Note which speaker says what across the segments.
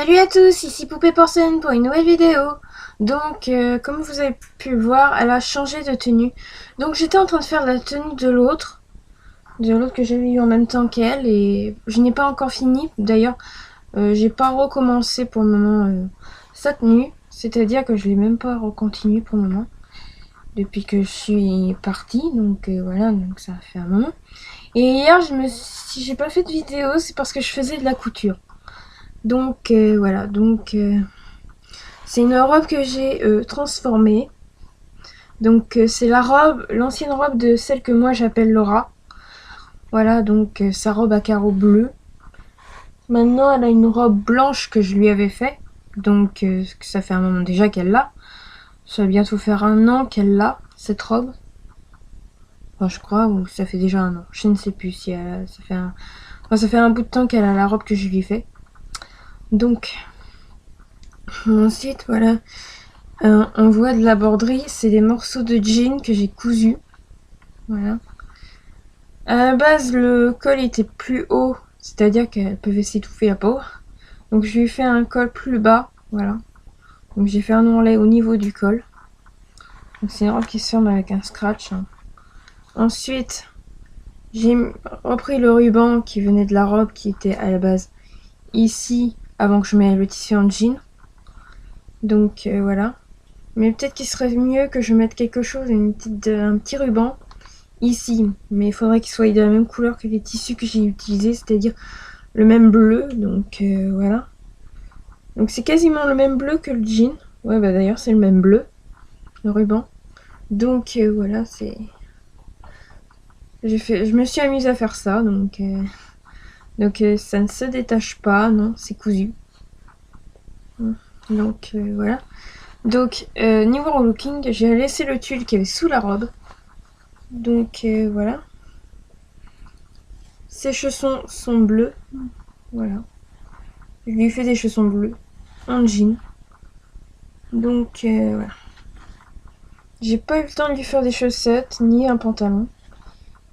Speaker 1: Salut à tous, ici Poupée Porcelaine pour une nouvelle vidéo. Donc, comme vous avez pu le voir, elle a changé de tenue. Donc j'étais en train de faire la tenue de l'autre que j'avais eu en même temps qu'elle, et je n'ai pas encore fini. D'ailleurs, j'ai pas recommencé pour le moment sa tenue, c'est-à-dire que je l'ai même pas recontinué pour le moment depuis que je suis partie. Donc voilà, donc ça fait un moment. Et hier, si j'ai pas fait de vidéo, c'est parce que je faisais de la couture. Donc voilà, donc c'est une robe que j'ai transformée. Donc c'est l'ancienne robe de celle que moi j'appelle Laura. Voilà, donc sa robe à carreaux bleus. Maintenant elle a une robe blanche que je lui avais fait. Donc ça fait un moment déjà qu'elle l'a. Ça va bientôt faire un an qu'elle l'a, cette robe. Enfin je crois, ou ça fait déjà un an. Je ne sais plus si ça fait un bout de temps qu'elle a la robe que je lui ai fait. Donc ensuite voilà. On voit de la broderie, c'est des morceaux de jean que j'ai cousus. Voilà. À la base, le col était plus haut, c'est-à-dire qu'elle pouvait s'étouffer la peau. Donc je lui ai fait un col plus bas, voilà. Donc j'ai fait un ourlet au niveau du col. Donc c'est une robe qui se ferme avec un scratch. Ensuite, j'ai repris le ruban qui venait de la robe qui était à la base ici, avant que je mette le tissu en jean. Donc voilà. Mais peut-être qu'il serait mieux que je mette quelque chose, un petit ruban ici. Mais il faudrait qu'il soit de la même couleur que les tissus que j'ai utilisés, c'est-à-dire le même bleu. Donc voilà. Donc c'est quasiment le même bleu que le jean. Ouais, bah d'ailleurs c'est le même bleu, le ruban. Donc voilà, je me suis amusée à faire ça. Donc ça ne se détache pas, non, c'est cousu. Donc voilà. Donc, niveau looking, j'ai laissé le tulle qui avait sous la robe. Donc, voilà. Ses chaussons sont bleus. Voilà. Je lui ai fait des chaussons bleus. En jean. Donc, voilà. J'ai pas eu le temps de lui faire des chaussettes, ni un pantalon.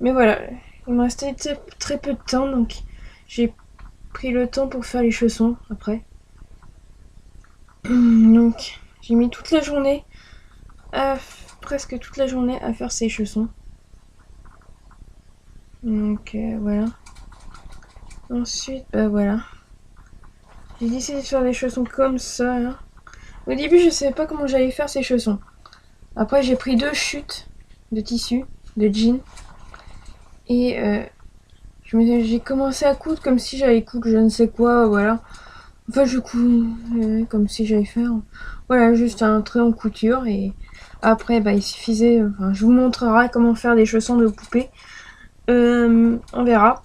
Speaker 1: Mais voilà. Il me restait très peu de temps, donc j'ai pris le temps pour faire les chaussons après. Donc, j'ai mis toute la journée presque toute la journée à faire ces chaussons. Donc voilà. Ensuite, voilà. J'ai décidé de faire des chaussons comme ça. Là. Au début, je savais pas comment j'allais faire ces chaussons. Après, j'ai pris 2 chutes de tissu, de jean. Et j'ai commencé à coudre comme si j'allais coudre je ne sais quoi, voilà. Enfin, je couds comme si j'allais faire, voilà, juste un trait en couture. Et après, il suffisait, je vous montrerai comment faire des chaussons de poupée. On verra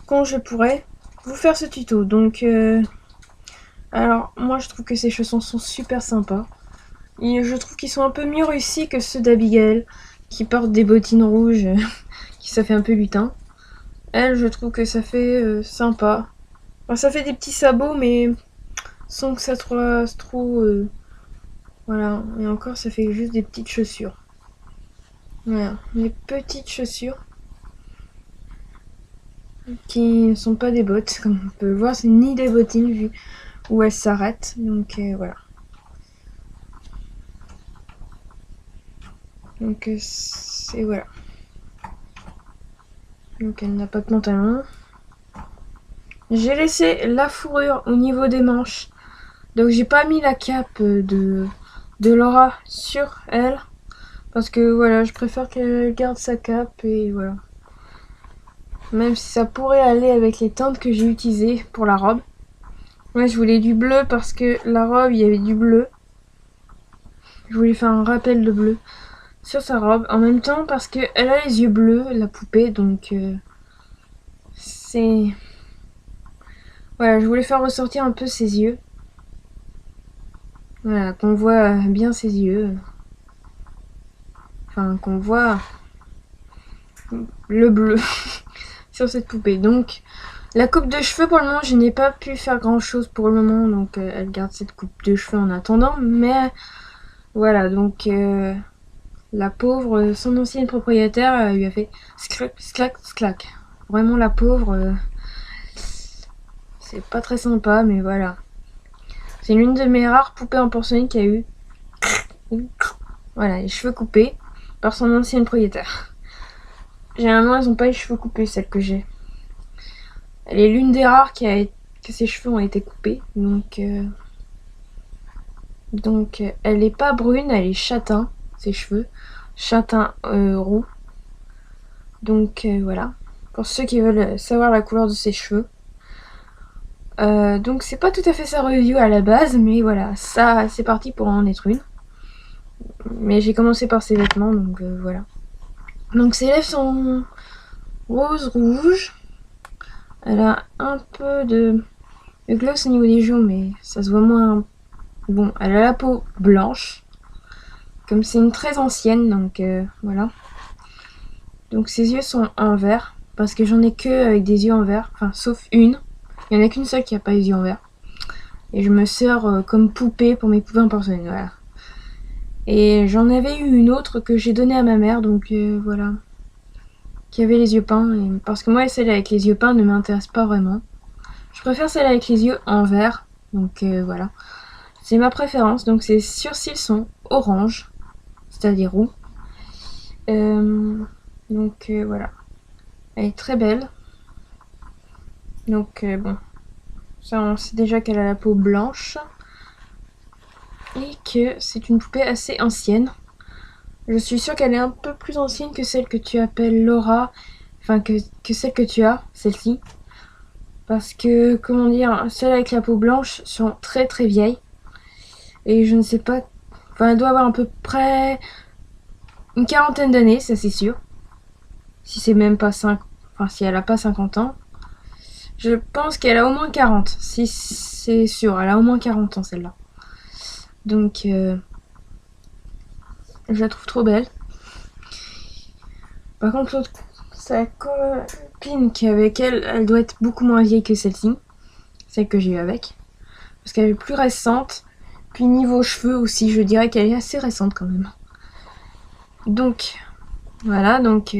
Speaker 1: quand je pourrai vous faire ce tuto. Donc, alors, moi, je trouve que ces chaussons sont super sympas. Et je trouve qu'ils sont un peu mieux réussis que ceux d'Abigail, qui portent des bottines rouges, qui ça fait un peu lutin. Elle, je trouve que ça fait sympa. Enfin, ça fait des petits sabots, mais sans que ça soit trop... voilà, et encore, ça fait juste des petites chaussures. Voilà, des petites chaussures qui ne sont pas des bottes, comme on peut le voir, c'est ni des bottines vu où elles s'arrêtent. Donc voilà. Donc c'est voilà. Donc elle n'a pas de pantalon. J'ai laissé la fourrure au niveau des manches. Donc j'ai pas mis la cape de Laura sur elle. Parce que voilà, je préfère qu'elle garde sa cape et voilà. Même si ça pourrait aller avec les teintes que j'ai utilisées pour la robe. Ouais, je voulais du bleu parce que la robe, il y avait du bleu. Je voulais faire un rappel de bleu sur sa robe. En même temps parce qu'elle a les yeux bleus, la poupée. Donc c'est... Voilà, je voulais faire ressortir un peu ses yeux. Voilà, qu'on voit bien ses yeux. Enfin, qu'on voit le bleu sur cette poupée. Donc, la coupe de cheveux, pour le moment, je n'ai pas pu faire grand chose pour le moment. Donc, elle garde cette coupe de cheveux en attendant. Mais, voilà, donc, la pauvre, son ancienne propriétaire lui a fait sclac, sclac, sclac. Vraiment, la pauvre, c'est pas très sympa, mais voilà. C'est l'une de mes rares poupées en porcelaine qui a eu voilà, les cheveux coupés par son ancienne propriétaire. Généralement, elles n'ont pas les cheveux coupés, celle que j'ai. Elle est l'une des rares que ses cheveux ont été coupés. Donc elle est pas brune, elle est châtain, ses cheveux. Châtain roux. Donc voilà. Pour ceux qui veulent savoir la couleur de ses cheveux. Donc c'est pas tout à fait sa review à la base, mais voilà, ça c'est parti pour en être une. Mais j'ai commencé par ses vêtements, donc voilà. Donc ses lèvres sont rose-rouge. Elle a un peu de gloss au niveau des joues, mais ça se voit moins. Bon, elle a la peau blanche. Comme c'est une très ancienne, donc voilà. Donc ses yeux sont en vert, parce que j'en ai que avec des yeux en vert, enfin sauf une. Il n'y en a qu'une seule qui n'a pas les yeux en vert. Et je me sers comme poupée pour mes poupées en porcelaine, voilà. Et j'en avais eu une autre que j'ai donnée à ma mère, donc voilà. Qui avait les yeux peints, parce que moi celle avec les yeux peints ne m'intéresse pas vraiment. Je préfère celle avec les yeux en vert, donc voilà. C'est ma préférence, donc ses sourcils sont orange, c'est-à-dire roux. Donc voilà. Elle est très belle. Donc bon. Ça on sait déjà qu'elle a la peau blanche. Et que c'est une poupée assez ancienne. Je suis sûre qu'elle est un peu plus ancienne que celle que tu appelles Laura. Enfin que celle que tu as, celle-ci. Parce que, comment dire, celles avec la peau blanche sont très très vieilles. Et je ne sais pas... Enfin, elle doit avoir à peu près une quarantaine d'années, ça c'est sûr. Si c'est même pas 5... Enfin, si elle a pas 50 ans. Je pense qu'elle a au moins 40. Si c'est sûr, elle a au moins 40 ans celle-là. Donc, je la trouve trop belle. Par contre, l'autre, sa copine qui est avec elle, elle doit être beaucoup moins vieille que celle-ci. Celle que j'ai eue avec. Parce qu'elle est plus récente. Puis niveau cheveux aussi, je dirais qu'elle est assez récente quand même. Donc, voilà, donc...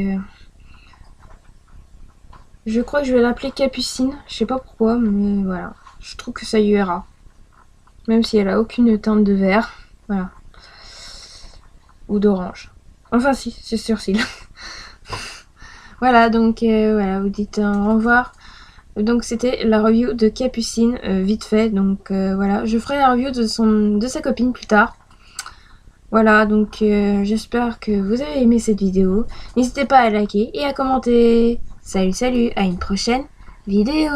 Speaker 1: je crois que je vais l'appeler Capucine. Je sais pas pourquoi, mais voilà. Je trouve que ça y ira. Même si elle a aucune teinte de vert. Voilà. Ou d'orange. Enfin si, c'est sourcil. Voilà, donc voilà, vous dites au revoir. Donc c'était la review de Capucine, vite fait. Donc voilà, je ferai la review de sa copine plus tard. Voilà, donc j'espère que vous avez aimé cette vidéo. N'hésitez pas à liker et à commenter. Salut, salut, à une prochaine vidéo.